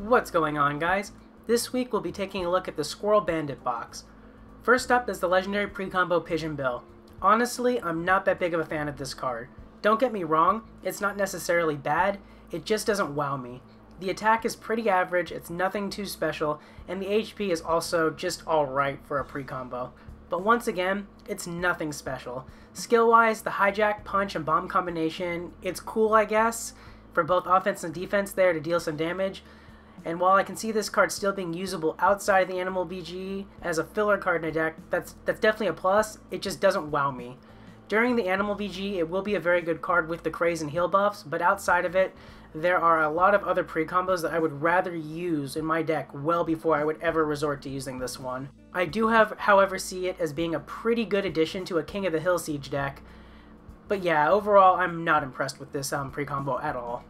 What's going on, guys? This week we'll be taking a look at the Squirrel Bandit box. First up is the legendary pre-combo Pigeon Bill. Honestly, I'm not that big of a fan of this card. Don't get me wrong, it's not necessarily bad, it just doesn't wow me. The attack is pretty average, it's nothing too special, and the HP is also just alright for a pre-combo. But once again, it's nothing special. Skill-wise, the hijack, punch, and bomb combination, it's cool I guess, for both offense and defense there to deal some damage. And while I can see this card still being usable outside of the Animal BG as a filler card in a deck, that's definitely a plus, it just doesn't wow me. During the Animal BG, it will be a very good card with the Craze and heal buffs, but outside of it, there are a lot of other pre-combos that I would rather use in my deck well before I would ever resort to using this one. I do however, see it as being a pretty good addition to a King of the Hill Siege deck, but yeah, overall, I'm not impressed with this pre-combo at all.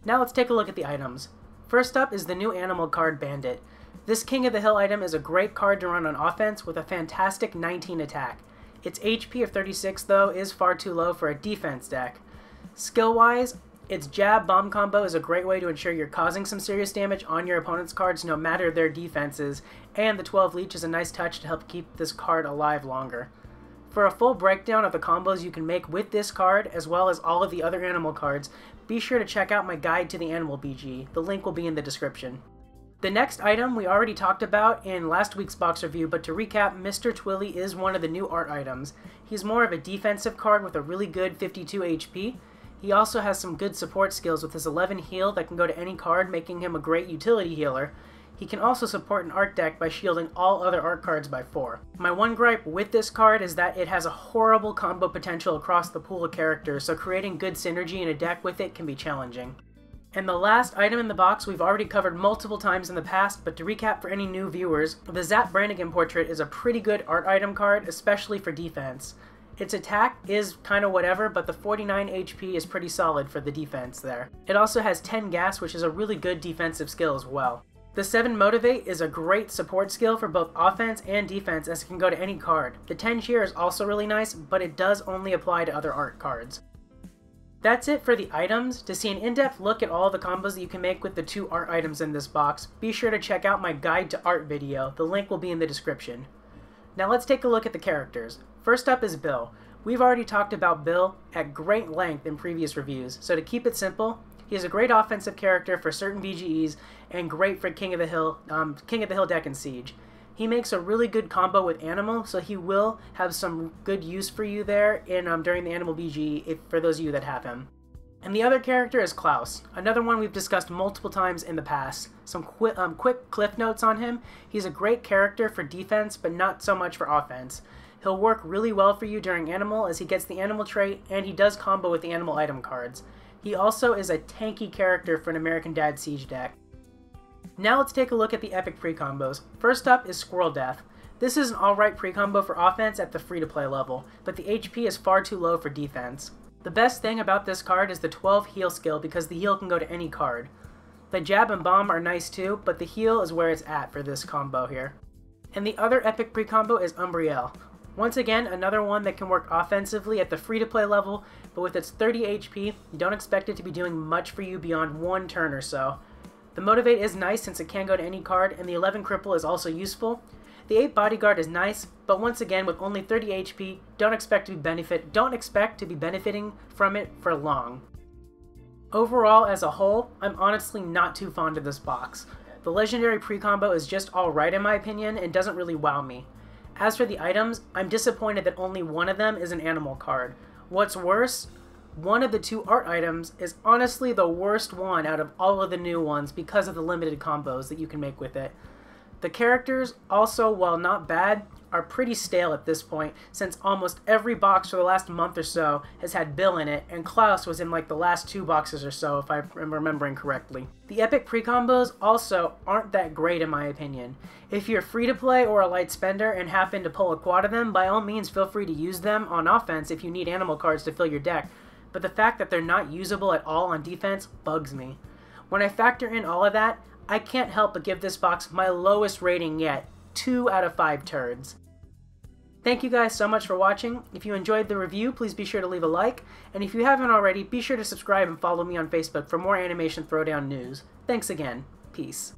Now let's take a look at the items. First up is the new animal card Bandit. This King of the Hill item is a great card to run on offense with a fantastic 19 attack. Its HP of 36 though is far too low for a defense deck. Skill-wise, its jab bomb combo is a great way to ensure you're causing some serious damage on your opponent's cards no matter their defenses, and the 12 leech is a nice touch to help keep this card alive longer. For a full breakdown of the combos you can make with this card, as well as all of the other animal cards, be sure to check out my guide to the Animal BG. The link will be in the description. The next item we already talked about in last week's box review, but to recap, Mr. Twilly is one of the new art items. He's more of a defensive card with a really good 52 HP. He also has some good support skills with his 11 heal that can go to any card, making him a great utility healer. He can also support an art deck by shielding all other art cards by 4. My one gripe with this card is that it has a horrible combo potential across the pool of characters, so creating good synergy in a deck with it can be challenging. And the last item in the box we've already covered multiple times in the past, but to recap for any new viewers, the Zapp Brannigan portrait is a pretty good art item card, especially for defense. Its attack is kinda whatever, but the 49 HP is pretty solid for the defense there. It also has 10 gas, which is a really good defensive skill as well. The 7 Motivate is a great support skill for both offense and defense as it can go to any card. The 10 Cheer is also really nice, but it does only apply to other art cards. That's it for the items. To see an in-depth look at all the combos that you can make with the 2 art items in this box, be sure to check out my guide to art video. The link will be in the description. Now let's take a look at the characters. First up is Bill. We've already talked about Bill at great length in previous reviews, so to keep it simple, he is a great offensive character for certain BGEs and great for King of the Hill deck in Siege. He makes a really good combo with Animal, so he will have some good use for you there during the Animal BG for those of you that have him. And the other character is Klaus, another one we've discussed multiple times in the past. Some quick cliff notes on him. He's a great character for defense, but not so much for offense. He'll work really well for you during Animal as he gets the Animal trait, and he does combo with the Animal item cards. He also is a tanky character for an American Dad Siege deck. Now let's take a look at the epic pre-combos. First up is Squirrel Death. This is an alright pre-combo for offense at the free-to-play level, but the HP is far too low for defense. The best thing about this card is the 12 heal skill because the heal can go to any card. The jab and bomb are nice too, but the heal is where it's at for this combo here. And the other epic pre-combo is Membrillo. Once again, another one that can work offensively at the free-to-play level, but with its 30 HP, you don't expect it to be doing much for you beyond 1 turn or so. The Motivate is nice since it can go to any card, and the 11 Cripple is also useful. The 8 Bodyguard is nice, but once again, with only 30 HP, don't expect to be benefiting from it for long. Overall, as a whole, I'm honestly not too fond of this box. The legendary pre-combo is just alright in my opinion, and doesn't really wow me. As for the items, I'm disappointed that only one of them is an animal card. What's worse, one of the 2 art items is honestly the worst one out of all of the new ones because of the limited combos that you can make with it. The characters also, while not bad, are pretty stale at this point since almost every box for the last month or so has had Bill in it, and Klaus was in like the last 2 boxes or so if I'm remembering correctly. The epic pre-combos also aren't that great in my opinion. If you're free to play or a light spender and happen to pull a quad of them, by all means feel free to use them on offense if you need animal cards to fill your deck, but the fact that they're not usable at all on defense bugs me. When I factor in all of that, I can't help but give this box my lowest rating yet, 2 out of 5 turds. Thank you guys so much for watching. If you enjoyed the review, please be sure to leave a like, and if you haven't already, be sure to subscribe and follow me on Facebook for more Animation Throwdown news. Thanks again. Peace.